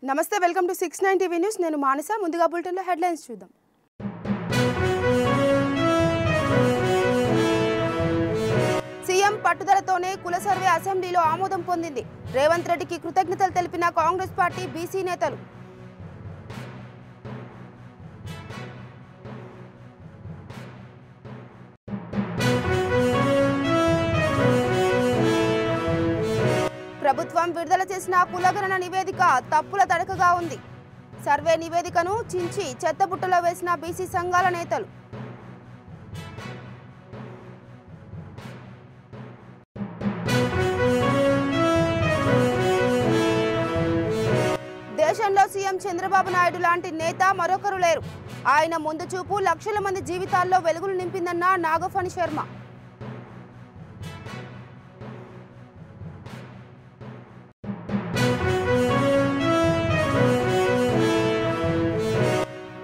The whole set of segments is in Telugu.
నమస్తే, వెల్కమ్ టు 69 టీవీ న్యూస్. నేను మానస. ముందుగా బులెటిన్లో హెడ్లైన్స్ చూద్దాం. సీఎం పట్టుదలతోనే కుల సర్వే అసెంబ్లీలో ఆమోదం పొందింది. రేవంత్ రెడ్డికి కృతజ్ఞతలు తెలిపిన కాంగ్రెస్ పార్టీ బీసీ నేతలు. ప్రభుత్వం విడుదల చేసిన కులగణన నివేదిక తప్పుల తడకగా ఉంది. సర్వే నివేదికను చించి చెత్తబుట్టలో వేసిన బీసీ సంఘాల నేతలు. దేశంలో సీఎం చంద్రబాబు నాయుడు లాంటి నేత మరొకరు లేరు. ఆయన ముందు చూపు లక్షల మంది జీవితాల్లో వెలుగులు నింపిందన్న నాగఫణి శర్మ.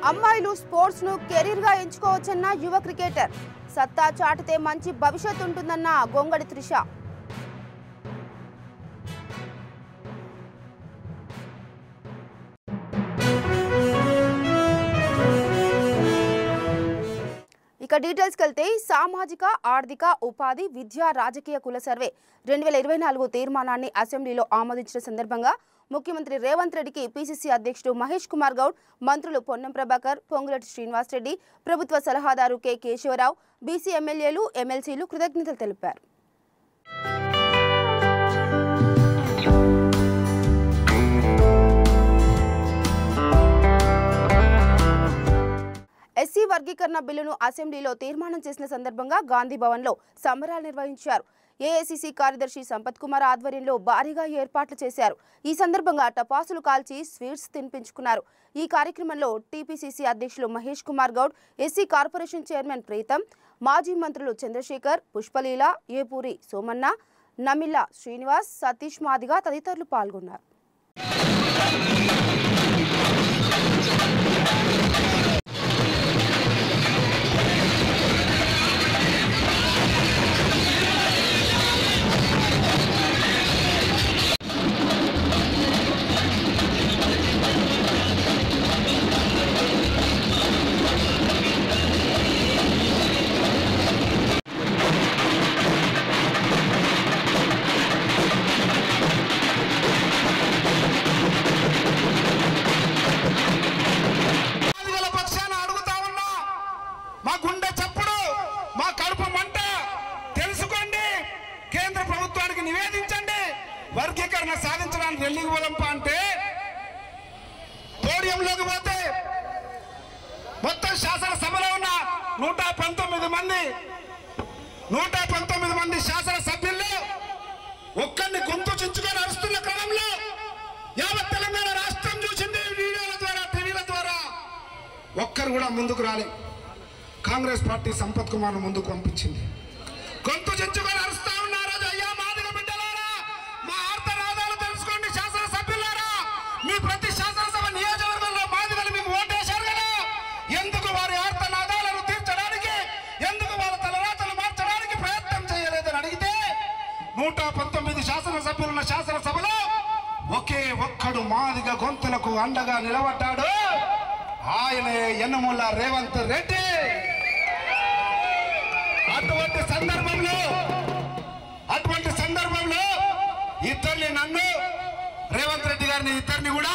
అమ్మాయిలు స్పోర్ట్స్ ను కెరీర్ గా ఎంచుకోవచ్చన్న యువ క్రికెటర్. సత్తా చాటితే మంచి భవిష్యత్తు ఉంటుందన్న గొంగడి త్రిష. ఇక డీటెయిల్స్కి వెళ్తే సామాజిక, ఆర్థిక, ఉపాధి, విద్య, రాజకీయ కుల సర్వే 2024 తీర్మానాన్ని అసెంబ్లీలో ఆమోదించిన సందర్భంగా ముఖ్యమంత్రి రేవంత్ రెడ్డికి పీసీసీ అధ్యక్షుడు మహేష్ కుమార్ గౌడ్, మంత్రులు పొన్నం ప్రభాకర్, పొంగులేటి శ్రీనివాస్ రెడ్డి, ప్రభుత్వ సలహాదారు కె కేశవరావు, బీసీ ఎమ్మెల్యేలు, ఎమ్మెల్సీలు కృతజ్ఞతలు తెలిపారు. ఎస్సీ వర్గీకరణ బిల్లును అసెంబ్లీలో తీర్మానం చేసిన సందర్భంగా గాంధీ భవన్లో సంబరాలు నిర్వహించారు. ఏఐసీసీ కార్యదర్శి సంపత్ కుమార్ ఆధ్వర్యంలో భారీగా ఏర్పాట్లు చేశారు. ఈ సందర్భంగా టపాసులు కాల్చి స్వీట్స్ తినిపించుకున్నారు. ఈ కార్యక్రమంలో టీపీసీసీ అధ్యక్షులు Mahesh Kumar Goud, SC corporation chairman Preetham, మాజీ మంత్రులు చంద్రశేఖర్, పుష్పలీల, ఏపూరి సోమన్న, నమిల్ల శ్రీనివాస్, సతీష్ మాదిగా తదితరులు పాల్గొన్నారు. వర్గీకరణ సాధించడానికి ఢిల్లీకి పోదాంపా అంటే పోడియంలోకి పోతే మొత్తం శాసనసభలో ఉన్న 119 మంది శాసనసభ్యుల్లో ఒక్కరిని గొంతు చించుకొని అరుస్తున్న క్రమంలో యావత్ తెలంగాణ రాష్ట్రం చూసింది. వీడియోల ద్వారా, టీవీల ద్వారా ఒక్కరు కూడా ముందుకు రాలే. కాంగ్రెస్ పార్టీ సంపత్ కుమార్ ముందుకు పంపించింది. గొంతు చించుకొని అరుస్తా ఉన్నారు. అయ్యా మాదిగ బిడ్డలారా, మా ఆర్తనాదాలు తెలుసుకోండి. శాసనసభ్యులారా, మీ ప్రతి శాసనసభ నియోజకవర్గంలో మాదిగలు మీకు ఓటేశారు కదా, ఎందుకు వారి ఆర్తనాదాలను తీర్చడానికి, ఎందుకు వాళ్ళ తలరాతలు మార్చడానికి ప్రయత్నం చేయలేదని అడిగితే 119 శాసనసభ్యులున్న శాసనసభలో ఒకే ఒక్కడు మాదిగ గొంతులకు అండగా నిలబడ్డాడు. ఆయనే యనమల రేవంత్ రెడ్డి. అటువంటి సందర్భంలో ఇద్దరిని, నన్ను, రేవంత్ రెడ్డి గారిని, ఇద్దరిని కూడా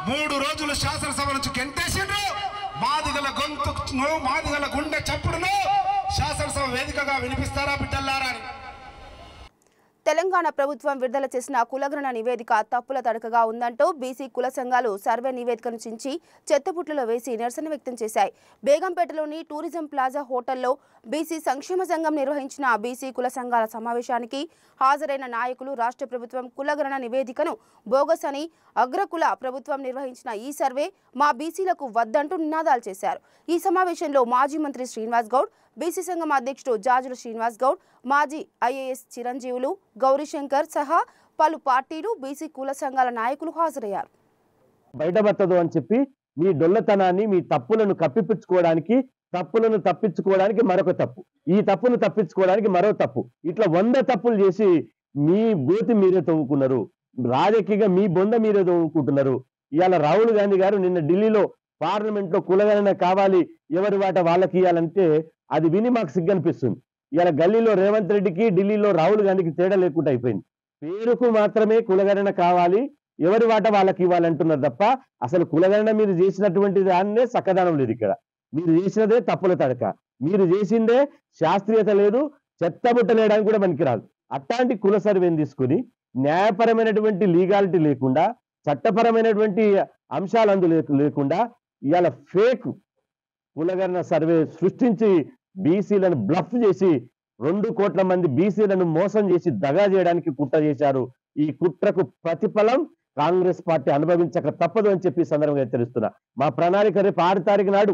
3 రోజులు శాసనసభ నుంచి గెంటేసిండ్రు. మాదిగల గొంతును, మాదిగల గుండె చప్పుడును శాసనసభ వేదికగా వినిపిస్తారా బిడ్డల్లారా అని. తెలంగాణ ప్రభుత్వం విడుదల చేసిన కులగణన నివేదిక తప్పుల తడకగా ఉందంటూ బీసీ కుల సంఘాలు సర్వే నివేదికను చించి చెత్తబుట్టలో వేసి నిరసన వ్యక్తం చేశాయి. బేగంపేటలోని టూరిజం ప్లాజా హోటల్లో బీసీ సంక్షేమ సంఘం నిర్వహించిన బీసీ కుల సంఘాల సమావేశానికి హాజరైన నాయకులు రాష్ట్ర ప్రభుత్వం కులగణన నివేదికను బోగస్ అని, అగ్రకుల ప్రభుత్వం నిర్వహించిన ఈ సర్వే మా బీసీలకు వద్దంటూ నినాదాలు చేశారు. ఈ సమావేశంలో మాజీ మంత్రి శ్రీనివాస్ గౌడ్, బీసీ సంఘం అధ్యక్షుడు జాజుల శ్రీనివాస్ గౌడ్, మాజీ ఐఏఎస్ చిరంజీవులు, గౌరీశంకర్ సహా పలు పార్టీలు, బీసీ కుల సంఘాల నాయకులు హాజరయ్యారు. బయటపడదు అని చెప్పి మీ డొల్లతనాన్ని, మీ తప్పులను కప్పిపుచ్చుకోవడానికి, తప్పులను తప్పించుకోవడానికి మరొక తప్పు, ఈ తప్పును తప్పించుకోవడానికి మరో తప్పు, ఇట్లా 100 తప్పులు చేసి మీ గోతి మీరే తవ్వుకున్నారు. రాజకీయంగా మీ బొంద మీరే తవ్వుకుంటున్నారు. ఇవాళ రాహుల్ గాంధీ గారు నిన్న ఢిల్లీలో పార్లమెంట్ లో కులగణన కావాలి, ఎవరి వాట వాళ్ళకి ఇవ్వాలంటే అది విని మాకు సిగ్గనిపిస్తుంది. ఇవాళ గల్లీలో రేవంత్ రెడ్డికి, ఢిల్లీలో రాహుల్ గాంధీకి తేడా లేకుండా అయిపోయింది. పేరుకు మాత్రమే కులగణన కావాలి, ఎవరి వాట వాళ్ళకి ఇవ్వాలంటున్నారు తప్ప అసలు కులగణన మీరు చేసినటువంటి దాన్నే చక్కదనం లేదు. ఇక్కడ మీరు చేసినదే తప్పుల తడక, మీరు చేసిందే శాస్త్రీయత లేదు, చెత్తబుట్టలేయడానికి కూడా పనికిరాదు. అట్లాంటి కుల సర్వేని తీసుకుని న్యాయపరమైనటువంటి లీగాలిటీ లేకుండా, చట్టపరమైనటువంటి అంశాలు అందులో లేకుండా ఇవాళ ఫేక్ కులగణన సర్వే సృష్టించి బీసీలను బ్లఫ్ చేసి 2 కోట్ల మంది బీసీలను మోసం చేసి దగా చేయడానికి కుట్ర చేశారు. ఈ కుట్రకు ప్రతిఫలం కాంగ్రెస్ పార్టీ అనుభవించక తప్పదు అని చెప్పి సందర్భంగా హెచ్చరిస్తున్నా. మా ప్రణాళిక రేపు 6 తారీఖు నాడు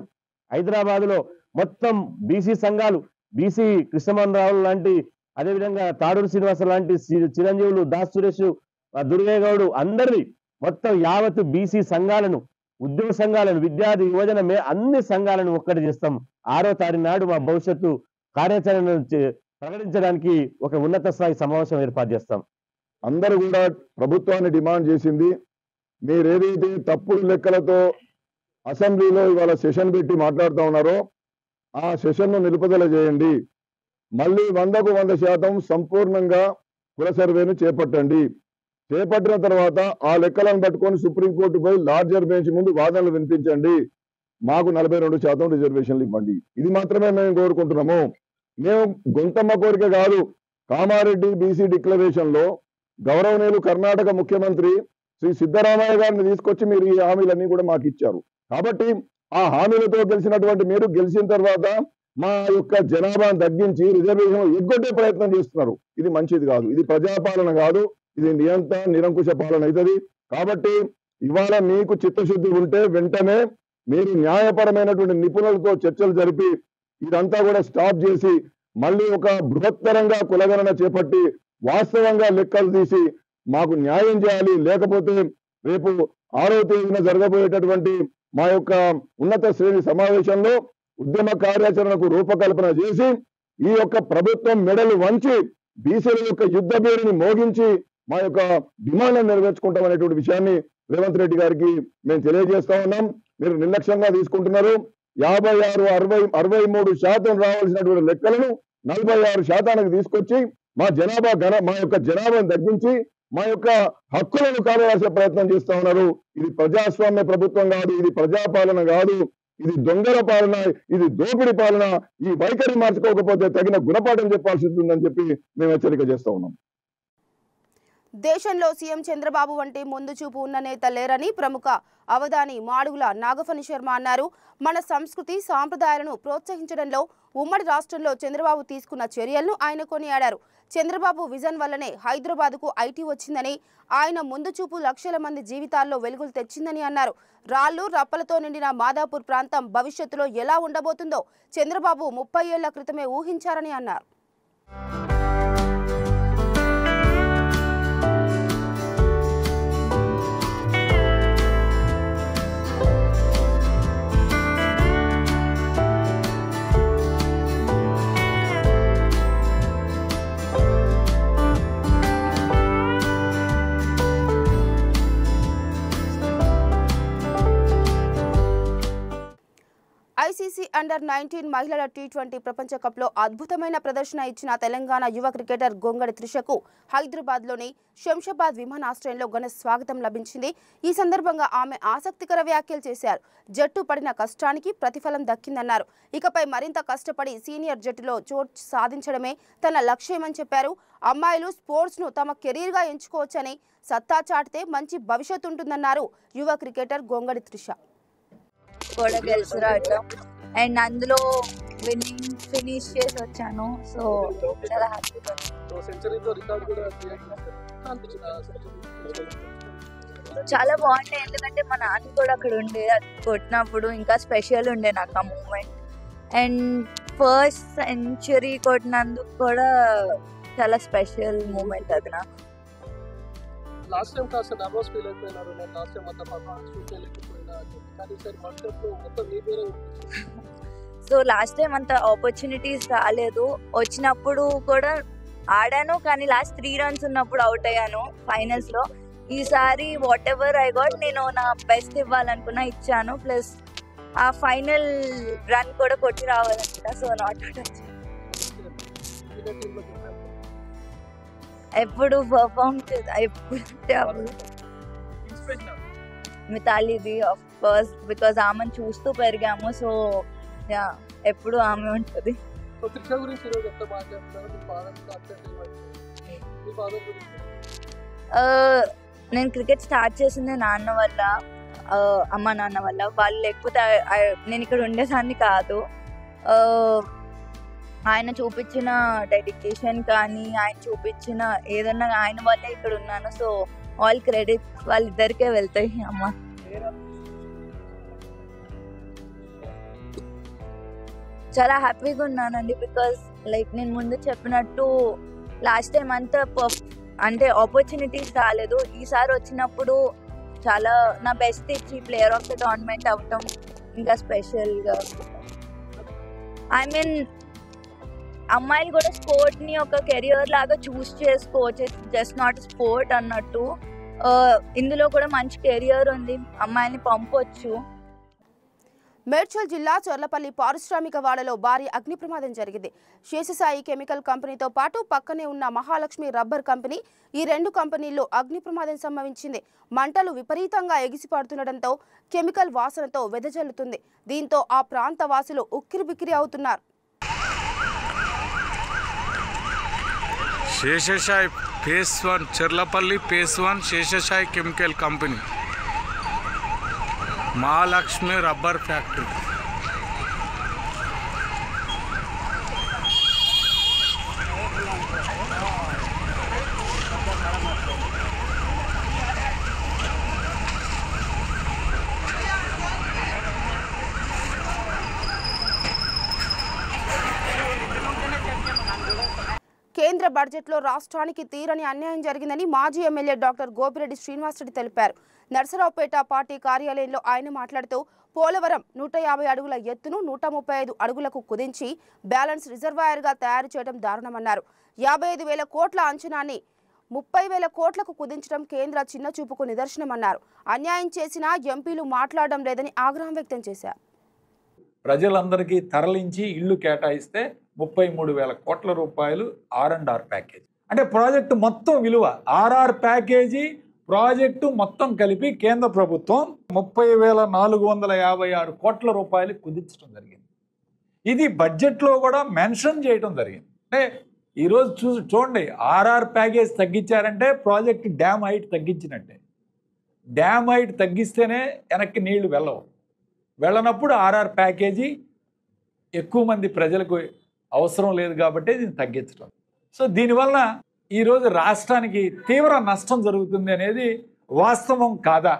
హైదరాబాద్ లో మొత్తం బీసీ సంఘాలు, బీసీ కృష్ణమోహన్ రావు లాంటి, అదేవిధంగా తాడూరు శ్రీనివాస లాంటి చిరంజీవులు, దాస్ సురేష్, దుర్గయ్య గౌడ్ అందరినీ మొత్తం యావత్తు బీసీ సంఘాలను, ఉద్యోగ సంఘాలను, విద్యార్థి యువజన అన్ని సంఘాలను ఒక్కటి చేస్తాం. 6వ తారీఖు నాడు మా భవిష్యత్తు కార్యాచరణ ప్రకటించడానికి ఒక ఉన్నత స్థాయి సమావేశం ఏర్పాటు చేస్తాం. అందరూ కూడా ప్రభుత్వాన్ని డిమాండ్ చేసింది, మీరేదైతే తప్పుడు లెక్కలతో అసెంబ్లీలో ఇవాళ సెషన్ పెట్టి మాట్లాడుతూ ఉన్నారో ఆ సెషన్ను నిలుపుదల చేయండి. మళ్ళీ 100కు 100% సంపూర్ణంగా కుల సర్వేను చేపట్టండి. చేపట్టిన తర్వాత ఆ లెక్కలను పట్టుకొని సుప్రీంకోర్టు పోయి లార్జర్ బెంచ్ ముందు వాదనలు వినిపించండి. మాకు 42% రిజర్వేషన్లు ఇవ్వండి. ఇది మాత్రమే మేము కోరుకుంటున్నాము. మేము గొంతమ్మ కోరిక కాదు. కామారెడ్డి బీసీ డిక్లరేషన్ లో గౌరవనీయులు కర్ణాటక ముఖ్యమంత్రి శ్రీ సిద్ధరామయ్య గారిని తీసుకొచ్చి మీరు ఈ హామీలన్నీ కూడా మాకు ఇచ్చారు. కాబట్టి ఆ హామీలతో గెలిచినటువంటి మీరు గెలిచిన తర్వాత మా యొక్క జనాభాను తగ్గించి రిజర్వేషన్ ఎగ్గొట్టే ప్రయత్నం చేస్తున్నారు. ఇది మంచిది కాదు. ఇది ప్రజాపాలన కాదు, ఇది నిరంకుశ పాలన అవుతుంది. కాబట్టి ఇవాళ మీకు చిత్తశుద్ధి ఉంటే వెంటనే మీరు న్యాయపరమైనటువంటి నిపుణులతో చర్చలు జరిపి ఇదంతా కూడా స్టాప్ చేసి మళ్ళీ ఒక బృహత్తరంగా కులగణన చేపట్టి వాస్తవంగా లెక్కలు తీసి మాకు న్యాయం చేయాలి. లేకపోతే రేపు 6వ తేదీన జరగబోయేటటువంటి మా యొక్క ఉన్నత శ్రేణి సమావేశంలో ఉద్యమ కార్యాచరణకు రూపకల్పన చేసి ఈ యొక్క ప్రభుత్వం మెడలు వంచి బీసీల యొక్క యుద్ధ పేరుని మోగించి మా యొక్క డిమాండ్లను నెరవేర్చుకుంటాం అనేటువంటి విషయాన్ని రేవంత్ రెడ్డి గారికి మేము తెలియజేస్తా ఉన్నాం. మీరు నిర్లక్ష్యంగా తీసుకుంటున్నారు. 56-63% రావాల్సినటువంటి లెక్కలను 46% తీసుకొచ్చి మా యొక్క జనాభాను తగ్గించి మా యొక్క హక్కులను కాపాడాల్సిన ప్రయత్నం చేస్తా ఉన్నారు. ఇది ప్రజాస్వామ్య ప్రభుత్వం కాదు, ఇది ప్రజాపాలన కాదు, ఇది దొంగల పాలన, ఇది దోపిడీ పాలన. ఈ వైఖరి మార్చుకోకపోతే తగిన గుణపాఠం చెప్పాల్సి ఉంటుందని చెప్పి మేము హెచ్చరిక చేస్తా ఉన్నాం. దేశంలో సీఎం చంద్రబాబు వంటి ముందు చూపు ఉన్న నేత లేరని ప్రముఖ అవధాని మాడుగుల నాగఫణి శర్మ అన్నారు. మన సంస్కృతి సాంప్రదాయాలను ప్రోత్సహించడంలో ఉమ్మడి రాష్ట్రంలో చంద్రబాబు తీసుకున్న చర్యలను ఆయన కొనియాడారు. చంద్రబాబు విజన్ వల్లనే హైదరాబాద్కు ఐటీ వచ్చిందని, ఆయన ముందు చూపు లక్షల మంది జీవితాల్లో వెలుగులు తెచ్చిందని అన్నారు. రాళ్లు రప్పలతో నిండిన మాదాపూర్ ప్రాంతం భవిష్యత్తులో ఎలా ఉండబోతుందో చంద్రబాబు 30 ఏళ్ల క్రితమే ఊహించారని అన్నారు. ఐసీసీ అండర్-19 మహిళల T20 ప్రపంచ కప్లో అద్భుతమైన ప్రదర్శన ఇచ్చిన తెలంగాణ యువ క్రికెటర్ గొంగడి త్రిషకు హైదరాబాద్లోని శంషాబాద్ విమానాశ్రయంలో ఘన స్వాగతం లభించింది. ఈ సందర్భంగా ఆమె ఆసక్తికర వ్యాఖ్యలు చేశారు. జట్టు పడిన కష్టానికి ప్రతిఫలం దక్కిందన్నారు. ఇకపై మరింత కష్టపడి సీనియర్ జట్టులో చోటు సాధించడమే తన లక్ష్యమని చెప్పారు. అమ్మాయిలు స్పోర్ట్స్ను తమ కెరీర్గా ఎంచుకోవచ్చని, సత్తా చాటితే మంచి భవిష్యత్తు ఉంటుందన్నారు యువ క్రికెటర్ గొంగడి త్రిష. కూడా గెలిచి రావటం అండ్ అందులో విన్నింగ్ ఫినిష్ చేసి వచ్చాను. సో చాలా హ్యాపీగా చాలా బాగుండే. ఎందుకంటే మా నాన్న కూడా అక్కడ ఉండే, అది కొట్టినప్పుడు ఇంకా స్పెషల్ ఉండే నాకు ఆ మూమెంట్. అండ్ ఫస్ట్ సెంచరీ కొట్టినందుకు కూడా చాలా స్పెషల్ మూమెంట్ అది నాకు. లాస్ట్ టైం కాస్త నర్వస్ ఫీల్ అయిపోయినారు. నేను లాస్ట్ టైం అంతా పర్ఫార్మెన్స్ చూపించలేకపోయినా, కానీ ఈసారి వరల్డ్ కప్ మొత్తం మీ పేరే ఉంది. సో లాస్ట్ టైం అంత ఆపర్చునిటీస్ రాలేదు. వచ్చినప్పుడు కూడా ఆడాను, కానీ లాస్ట్ 3 runs ఉన్నప్పుడు అవుట్ అయ్యాను ఫైనల్స్ లో. ఈసారి వాట్ ఎవర్ ఐ గాట్ నేను నా బెస్ట్ ఇవ్వాలనుకున్నా ఇచ్చాను. ప్లస్ ఆ ఫైనల్ రన్ కూడా కొట్టి రావాలనుకున్నా. సో నాట్ ఎప్పుడు పర్ఫామ్ ఎప్పుడు మితాలీది ఆఫ్ కోర్స్, బికాజ్ ఆమెను చూస్తూ పెరిగాము. సో యా ఎప్పుడు ఆమె ఉంటుంది. నేను క్రికెట్ స్టార్ట్ చేసింది నాన్న వల్ల, అమ్మ నాన్న వల్ల. వాళ్ళు లేకపోతే నేను ఇక్కడ ఉండేదాన్ని కాదు. ఆయన చూపించిన డెడికేషన్ కానీ ఆయన చూపించిన ఏదన్నా ఆయన వల్లే ఇక్కడ ఉన్నాను. సో ఆల్ క్రెడిట్ వాళ్ళిద్దరికే వెళ్తాయి. అమ్మ చాలా హ్యాపీగా ఉన్నానండి. బికాస్ లైక్ నేను ముందు చెప్పినట్టు లాస్ట్ టైం అంతా అంటే ఆపర్చునిటీస్ రాలేదు. ఈసారి వచ్చినప్పుడు చాలా నా బెస్ట్ ఇచ్చి ప్లేయర్ ఆఫ్ ద టోర్నమెంట్ అవ్వటం ఇంకా స్పెషల్గా. ఐ మీన్ అమ్మాయిలు కూడా స్పోర్ట్ని ఒక కెరియర్ లాగా చూస్ చేసుకోవచ్చు. జస్ట్ నాట్ స్పోర్ట్ అన్నట్టు ఇందులో కూడా మంచి కెరియర్ ఉంది, అమ్మాయిని పంపొచ్చు. మేడ్చల్ జిల్లా చొర్లపల్లి పారిశ్రామిక వాడలో భారీ అగ్ని ప్రమాదం జరిగింది. శేషసాయి కెమికల్ కంపెనీతో పాటు పక్కనే ఉన్న మహాలక్ష్మి రబ్బర్ కంపెనీ, ఈ రెండు కంపెనీల్లో అగ్ని ప్రమాదం సంభవించింది. మంటలు విపరీతంగా ఎగిసిపడుతుండటంతో కెమికల్ వాసనతో వెదజల్లుతుంది. దీంతో ఆ ప్రాంత వాసులు ఉక్కిరిబిక్కిరి అవుతున్నారు. Seshasai phase 1 Cherlapalli phase 1 Seshasai chemical company, Mahalakshmi rubber factory. కేంద్ర బడ్జెట్లో రాష్ట్రానికి తీరని అన్యాయం జరిగిందని మాజీ ఎమ్మెల్యే డాక్టర్ గోపిరెడ్డి శ్రీనివాసరెడ్డి తెలిపారు. నర్సరావుపేట పార్టీ కార్యాలయంలో ఆయన మాట్లాడుతూ పోలవరం 150 అడుగుల ఎత్తును 135 అడుగులకు కుదించి బ్యాలెన్స్ రిజర్వాయర్గా తయారు చేయడం దారుణమన్నారు. 55,000 కోట్ల అంచనాన్ని 30,000 కోట్లకు కుదించడం కేంద్ర చిన్న చూపుకు నిదర్శనమన్నారు. అన్యాయం చేసినా ఎంపీలు మాట్లాడడం లేదని ఆగ్రహం వ్యక్తం చేశారు. ప్రజలందరికీ తరలించి ఇళ్లు కేటాయిస్తే 33,000 కోట్ల రూపాయలు R&R ప్యాకేజ్. అంటే ప్రాజెక్టు మొత్తం విలువ RR ప్యాకేజీ ప్రాజెక్టు మొత్తం కలిపి కేంద్ర ప్రభుత్వం 30,456 కోట్ల రూపాయలు కుదించడం జరిగింది. ఇది బడ్జెట్లో కూడా మెన్షన్ చేయడం జరిగింది. అంటే ఈరోజు చూడండి, RR ప్యాకేజ్ తగ్గించారంటే ప్రాజెక్టు డ్యామ్ హైట్ తగ్గించినట్టే. డ్యామ్ హైట్ తగ్గిస్తేనే వెనక్కి నీళ్లు వెళ్ళనప్పుడు RR ప్యాకేజీ ఎక్కువ మంది ప్రజలకు అవసరం లేదు కాబట్టి దీన్ని తగ్గించడం. సో దీనివల్ల ఈరోజు రాష్ట్రానికి తీవ్ర నష్టం జరుగుతుంది అనేది వాస్తవం కాదా?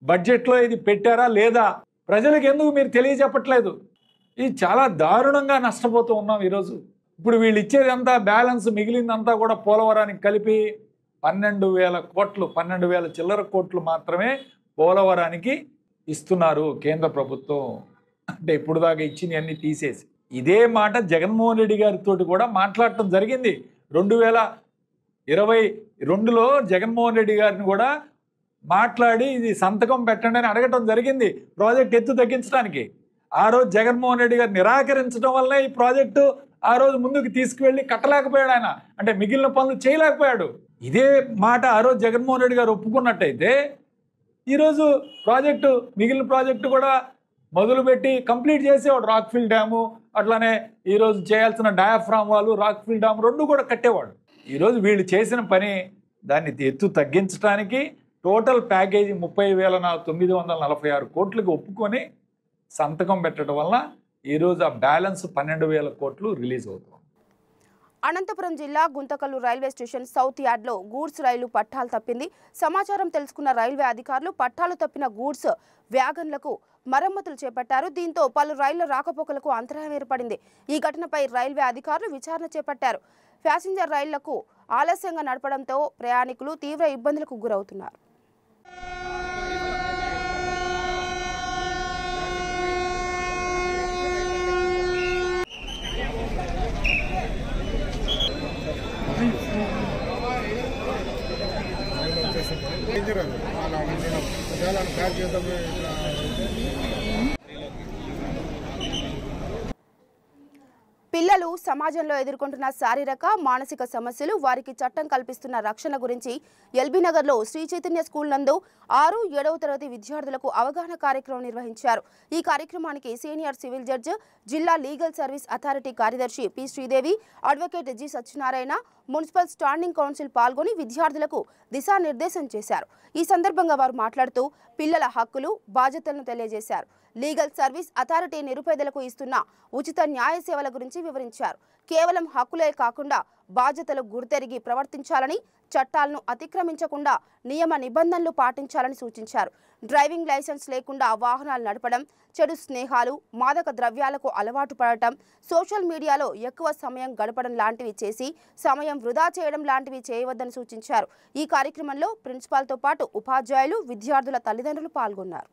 బడ్జెట్లో ఇది పెట్టారా లేదా? ప్రజలకు ఎందుకు మీరు తెలియజెప్పట్లేదు? ఇది చాలా దారుణంగా నష్టపోతూ ఉన్నాం ఈరోజు. ఇప్పుడు వీళ్ళు ఇచ్చేదంతా బ్యాలెన్స్ మిగిలిందంతా కూడా పోలవరానికి కలిపి 12,000 కోట్లు, 12,000 చిల్లర కోట్లు మాత్రమే పోలవరానికి ఇస్తున్నారు కేంద్ర ప్రభుత్వం. అంటే ఇప్పుడు దాకా ఇచ్చినవన్నీ తీసేసి. ఇదే మాట జగన్మోహన్ రెడ్డి గారితో కూడా మాట్లాడటం జరిగింది. 2022లో జగన్మోహన్ రెడ్డి గారిని కూడా మాట్లాడి ఇది సంతకం పెట్టండి అని అడగటం జరిగింది ప్రాజెక్ట్ ఎత్తు తగ్గించడానికి. ఆ రోజు జగన్మోహన్ రెడ్డి గారు నిరాకరించడం వల్లే ఈ ప్రాజెక్టు ఆ రోజు ముందుకు తీసుకువెళ్ళి కట్టలేకపోయాడు ఆయన. అంటే మిగిలిన పనులు చేయలేకపోయాడు. ఇదే మాట ఆ రోజు జగన్మోహన్ రెడ్డి గారు ఒప్పుకున్నట్టయితే ఈరోజు ప్రాజెక్టు మిగిలిన ప్రాజెక్టు కూడా మొదలుపెట్టి కంప్లీట్ చేసేవాడు. రాక్ఫిల్ డ్యాము, అట్లానే ఈరోజు చేయాల్సిన డయాఫ్రామ్ వాళ్ళు, రాక్ఫిల్ డ్యామ్ 2 కూడా కట్టేవాడు. ఈరోజు వీళ్ళు చేసిన పని దాన్ని ఎత్తు తగ్గించడానికి టోటల్ ప్యాకేజీ 30,946 కోట్లకు ఒప్పుకొని సంతకం పెట్టడం వల్ల ఈరోజు ఆ బ్యాలెన్స్ 12,000 కోట్లు రిలీజ్ అవుతుంది. అనంతపురం జిల్లా గుంతకల్లు రైల్వే స్టేషన్ సౌత్ యార్డ్లో గూడ్స్ రైలు పట్టాలు తప్పింది. సమాచారం తెలుసుకున్న రైల్వే అధికారులు పట్టాలు తప్పిన గూడ్స్ వ్యాగన్లకు మరమ్మతులు చేపట్టారు. దీంతో పలు రైళ్ల రాకపోకలకు అంతరాయం ఏర్పడింది. ఈ ఘటనపై రైల్వే అధికారులు విచారణ చేపట్టారు. ప్యాసింజర్ రైళ్లకు ఆలస్యంగా నడపడంతో ప్రయాణికులు తీవ్ర ఇబ్బందులకు గురవుతున్నారు. Danger. పిల్లలు సమాజంలో ఎదుర్కొంటున్న శారీరక మానసిక సమస్యలు వారికి చట్టం కల్పిస్తున్న రక్షణ గురించి ఎల్బీ నగర్లో శ్రీ చైతన్య స్కూల్ నందు 6, 7వ తరగతి విద్యార్థులకు అవగాహన కార్యక్రమం నిర్వహించారు. ఈ కార్యక్రమానికి సీనియర్ సివిల్ జడ్జి, జిల్లా లీగల్ సర్వీస్ అథారిటీ కార్యదర్శి P Sridevi, advocate G Satyanarayana, municipal standing council పాల్గొని విద్యార్థులకు దిశానిర్దేశం చేశారు. ఈ సందర్భంగా వారు మాట్లాడుతూ పిల్లల హక్కులు, బాధ్యతలను తెలియజేశారు. లీగల్ సర్వీస్ అథారిటీ నిరుపేదలకు ఇస్తున్న ఉచిత న్యాయ సేవల గురించి వివరించారు. కేవలం హక్కులే కాకుండా బాధ్యతలు గుర్తెరిగి ప్రవర్తించాలని, చట్టాలను అతిక్రమించకుండా నియమ నిబంధనలు పాటించాలని సూచించారు. డ్రైవింగ్ లైసెన్స్ లేకుండా వాహనాలు నడపడం, చెడు స్నేహాలు, మాదక ద్రవ్యాలకు అలవాటు పడటం, సోషల్ మీడియాలో ఎక్కువ సమయం గడపడం లాంటివి చేసి సమయం వృధా చేయడం లాంటివి చేయవద్దని సూచించారు. ఈ కార్యక్రమంలో ప్రిన్సిపాల్తో పాటు ఉపాధ్యాయులు, విద్యార్థుల తల్లిదండ్రులు పాల్గొన్నారు.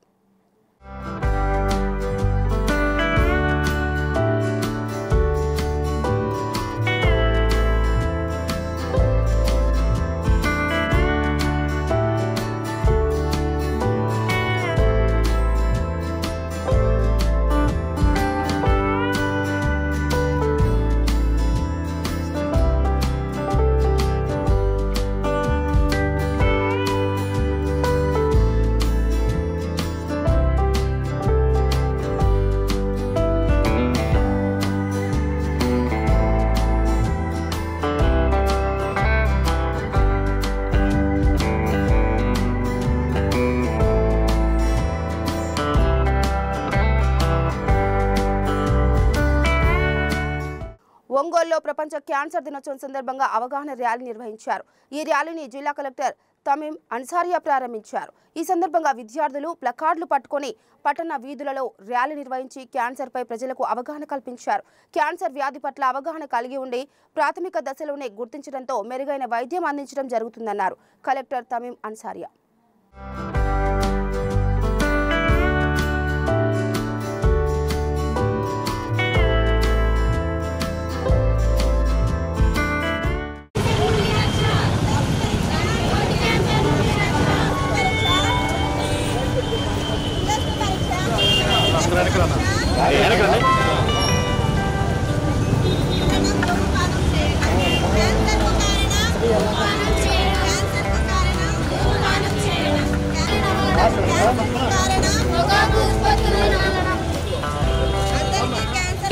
ఒంగోలులో ప్రపంచ క్యాన్సర్ దినోత్సవం సందర్భంగా అవగాహన ర్యాలీ నిర్వహించారు. ఈ ర్యాలీని జిల్లా కలెక్టర్ తమీం అన్సారియా ప్రారంభించారు. ఈ సందర్భంగా విద్యార్థులు ప్లకార్డులు పట్టుకొని పట్టణ వీధులలో ర్యాలీ నిర్వహించి క్యాన్సర్పై ప్రజలకు అవగాహన కల్పించారు. క్యాన్సర్ వ్యాధి పట్ల అవగాహన కలిగి ఉండి ప్రాథమిక దశలోనే గుర్తించడంతో మెరుగైన వైద్యం అందించడం జరుగుతుందన్నారు కలెక్టర్ తమీం అన్సారియా.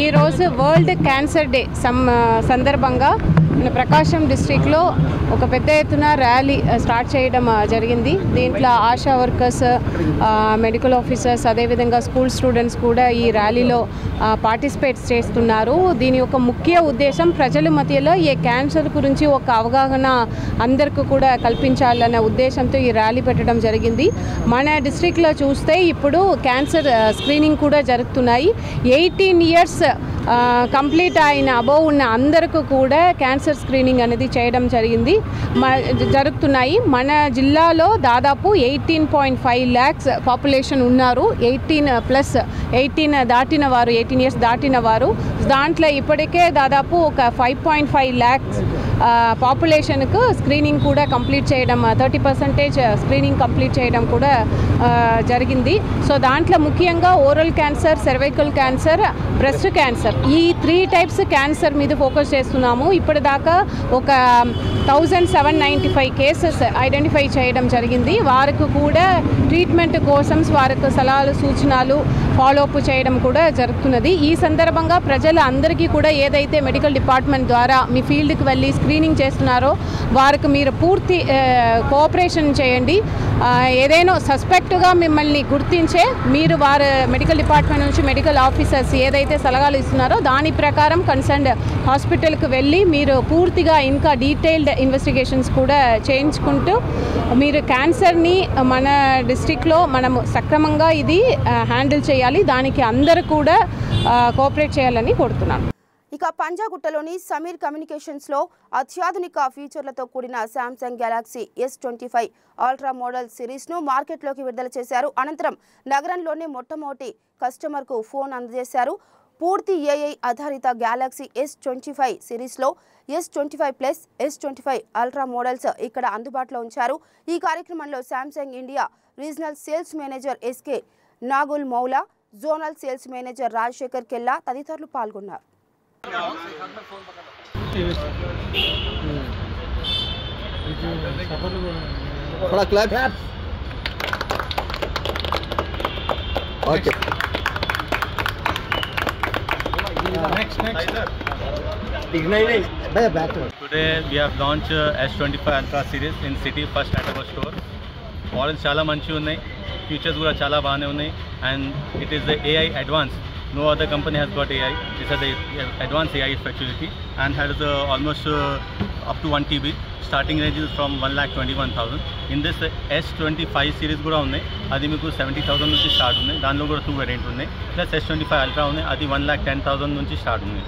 ఈరోజు వరల్డ్ క్యాన్సర్ డే సందర్భంగా మన ప్రకాశం డిస్ట్రిక్ట్లో ఒక పెద్ద ఎత్తున ర్యాలీ స్టార్ట్ చేయడం జరిగింది. దీంట్లో ఆశా వర్కర్స్, మెడికల్ ఆఫీసర్స్, అదేవిధంగా స్కూల్ స్టూడెంట్స్ కూడా ఈ ర్యాలీలో పార్టిసిపేట్ చేస్తున్నారు. దీని యొక్క ముఖ్య ఉద్దేశం ప్రజల మధ్యలో ఈ క్యాన్సర్ గురించి ఒక అవగాహన అందరికీ కూడా కల్పించాలన్న ఉద్దేశంతో ఈ ర్యాలీ పెట్టడం జరిగింది. మన డిస్ట్రిక్ట్లో చూస్తే ఇప్పుడు క్యాన్సర్ స్క్రీనింగ్ కూడా జరుగుతున్నాయి. 18 years కంప్లీట్ అయిన అబోవ్ ఉన్న అందరికీ కూడా క్యాన్సర్ స్క్రీనింగ్ అనేది చేయడం జరుగుతున్నాయి. మన జిల్లాలో దాదాపు 18.5 lakhs పాపులేషన్ ఉన్నారు. 18 దాటిన వారు, 18 years దాటిన వారు. దాంట్లో ఇప్పటికే దాదాపు ఒక 5.5 lakhs పాపులేషన్కు స్క్రీనింగ్ కూడా కంప్లీట్ చేయడం, 30% స్క్రీనింగ్ కంప్లీట్ చేయడం కూడా జరిగింది. సో దాంట్లో ముఖ్యంగా oral cancer, cervical cancer, breast cancer, ఈ 3 types క్యాన్సర్ మీద ఫోకస్ చేస్తున్నాము. ఇప్పటిదాకా ఒక 1795 కేసెస్ ఐడెంటిఫై చేయడం జరిగింది. వారికి కూడా ట్రీట్మెంట్ కోసం వారికి సలహాలు, సూచనలు, ఫాలోఅప్ చేయడం కూడా జరుగుతున్నది. ఈ సందర్భంగా ప్రజలు అందరికీ కూడా ఏదైతే మెడికల్ డిపార్ట్మెంట్ ద్వారా మీ ఫీల్డ్కి వెళ్ళి స్క్రీనింగ్ చేస్తున్నారో వారికి మీరు పూర్తి కోఆపరేషన్ చేయండి. ఏదైనా సస్పెక్ట్గా మిమ్మల్ని గుర్తించే మీరు వారు మెడికల్ డిపార్ట్మెంట్ నుంచి మెడికల్ ఆఫీసర్స్ ఏదైతే సలహాలు ఇస్తున్నారో దాని ప్రకారం కన్సర్న్డ్ హాస్పిటల్కి వెళ్ళి మీరు పూర్తిగా ఇంకా డీటెయిల్డ్ ఇన్వెస్టిగేషన్స్ కూడా చేయించుకుంటూ మీరు క్యాన్సర్ని మన డిస్ట్రిక్ట్లో మనము సక్రమంగా ఇది హ్యాండిల్ చేయాలి. దానికి అందరూ కూడా కోఆపరేట్ చేయాలని కోరుతున్నాను. ఇక పంజాగుట్టలోని సమీర్ కమ్యూనికేషన్స్లో అత్యాధునిక ఫీచర్లతో కూడిన Samsung Galaxy S25 ultra model సిరీస్ను మార్కెట్లోకి విడుదల చేశారు. అనంతరం నగరంలోనే మొట్టమొదటి కస్టమర్కు ఫోన్ అందజేశారు. పూర్తి AI ఆధారిత గెలాక్సీ S25 సిరీస్లో S25 plus, S25 ultra models ఇక్కడ అందుబాటులో ఉంచారు. ఈ కార్యక్రమంలో Samsung India regional sales manager S K Nagul Maula, zonal sales manager Rajasekhar Kella తదితరులు పాల్గొన్నారు. Okay. Today we have launched S25 Ultra series in City First at our store. Models chala manchi unnai, features kuda chala baane unnai, and it is the AI advanced. No other company has got AI. This is the advanced AI facility and has almost up to 1 TB. Starting range is from 1,21,000. In this S25 series kuda unnai, adi meeku 70,000 nunchi start unnai. Danlo kuda 2 variant unnai. Plus S25 Ultra unnai, adi 1,10,000 nunchi start unnai.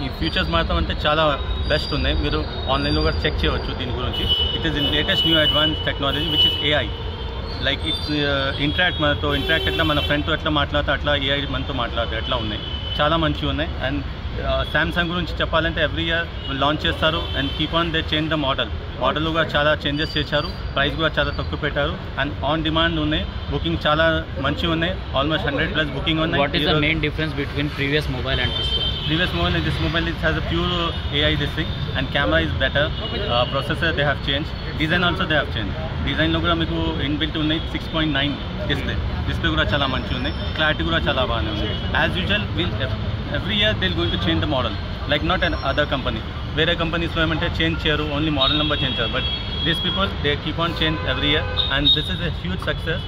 ఈ ఫీచర్స్ మాత్రం అంటే చాలా బెస్ట్ ఉన్నాయి. మీరు ఆన్లైన్లో కూడా చెక్ చేయవచ్చు దీని గురించి. It is latest new advance technology which is AI. Like it's మనతో ఇంటరాక్ట్ ఎట్లా మన ఫ్రెండ్తో ఎట్లా మాట్లాడితే అట్లా ఏఐ మనతో మాట్లాడితే ఎట్లా ఉన్నాయి, చాలా మంచిగా ఉన్నాయి. అండ్ శాంసంగ్ గురించి చెప్పాలంటే ఎవ్రీ ఇయర్ లాంచ్ చేస్తారు and keep on they change the model కూడా చాలా చేంజెస్ చేశారు, ప్రైస్ కూడా చాలా తక్కువ పెట్టారు అండ్ ఆన్ డిమాండ్ ఉన్నాయి. బుకింగ్ చాలా మంచిగా ఉన్నాయి, ఆల్మోస్ట్ 100+ బుకింగ్ ఉన్నాయి. What is the main difference between previous mobile and this one? Previous mobile and this mobile, it has a pure AI this thing, and camera is better, processor they have changed, design also they have changed. Design lo kuda meeku inbuilt unnai 6.9 display kuda chala manchi unnai, clarity kuda chala baane unnai. As usual every year they'll going to change the model, like not an other company. Vere companies lo emante change cheyaru, only model number change cheyaru, but these people they keep on change every year, and this is a huge success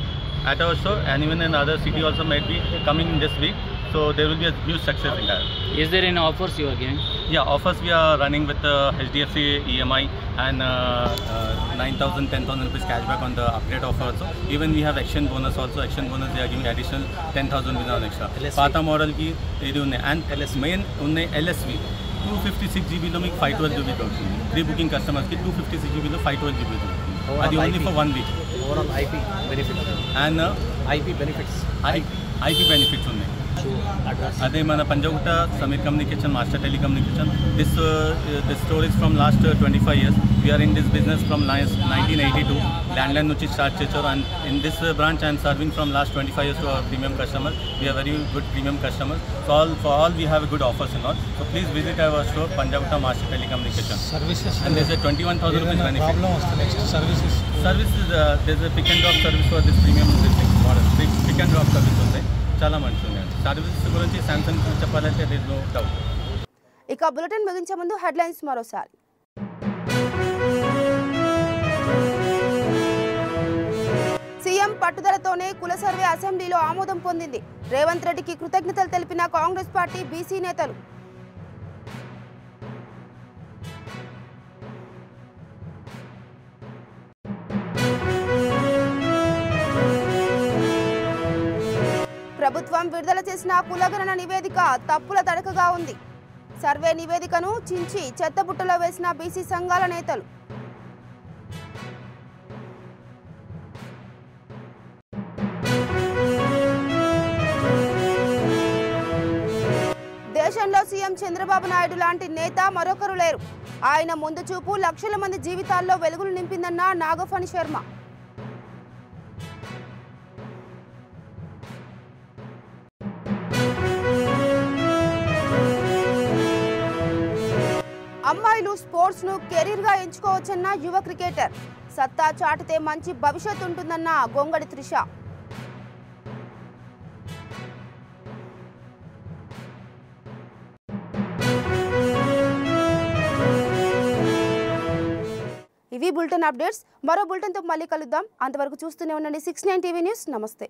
at our store, and even in other city also might be coming this week. So there will be a huge success in that. Is there any offers you are giving? Yeah, offers we are running with HDFC EMI and 9,000, 10,000 rupees cashback on the upgrade offer also. Even we have action bonus also. Action bonus they are giving additional 10,000 without extra. Pata model ki idi unne, and main unne LSV 256 GB lo meeku 512 GB dostundi. Pre-booking customers ki 256 GB lo 512 GB dostundi. Adi only for 1 week. Overall IP benefits. And IP benefits. IP benefits unne. అదే మన Panjagutta Sameer communication, master telecommunication. This store is from last 25 years. We are in this business from 1982. Landline నుంచి స్టార్ట్ చేశారు. And in this branch I am serving from last 25 years to our premium customers. We are very good premium customers. For all we have a good offers and all. So please visit our store, Panjagutta Master Telecommunication. Services. And there's a 21,000 rupees benefit. Problem was the next services. Services, there's a pick and drop service for this premium model. Pick and drop service ఉంది, చాలా మంచిగా ఉంది. సర్వీసెస్ గురించి శాంసంగ్ గురించి చెప్పాలంటే దేర్ నో డౌట్. ఇక బులెటిన్ ముగించే ముందు హెడ్లైన్స్ మరోసారి. సీఎం పట్టుదలతోనే కుల సర్వే అసెంబ్లీలో ఆమోదం పొందింది. రేవంత్ రెడ్డికి కృతజ్ఞతలు తెలిపిన కాంగ్రెస్ పార్టీ బీసీ నేతలు. ప్రభుత్వం విడుదల చేసిన కులగణన నివేదిక తప్పుల తడకగా ఉంది. సర్వే నివేదికను చించి చెత్తబుట్టలో వేసిన బీసీ సంఘాల నేతలు. దేశంలో సీఎం చంద్రబాబు నాయుడు లాంటి నేత మరొకరు లేరు. ఆయన ముందు చూపు లక్షల మంది జీవితాల్లో వెలుగులు నింపిందన్న నాగఫణి శర్మ. అమ్మాయిలు స్పోర్ట్స్ ను కెరీర్ గా ఎంచుకోవచ్చన్న యువ క్రికెటర్. సత్తా చాటితే మంచి భవిష్యత్తు ఉంటుందన్న గొంగడి త్రిష. ఇవి బులెటిన్ అప్డేట్స్. మరో బులెటిన్ తో మళ్ళీ కలుద్దాం. అంతవరకు చూస్తూనే ఉండండి 69 టీవీ న్యూస్. నమస్తే.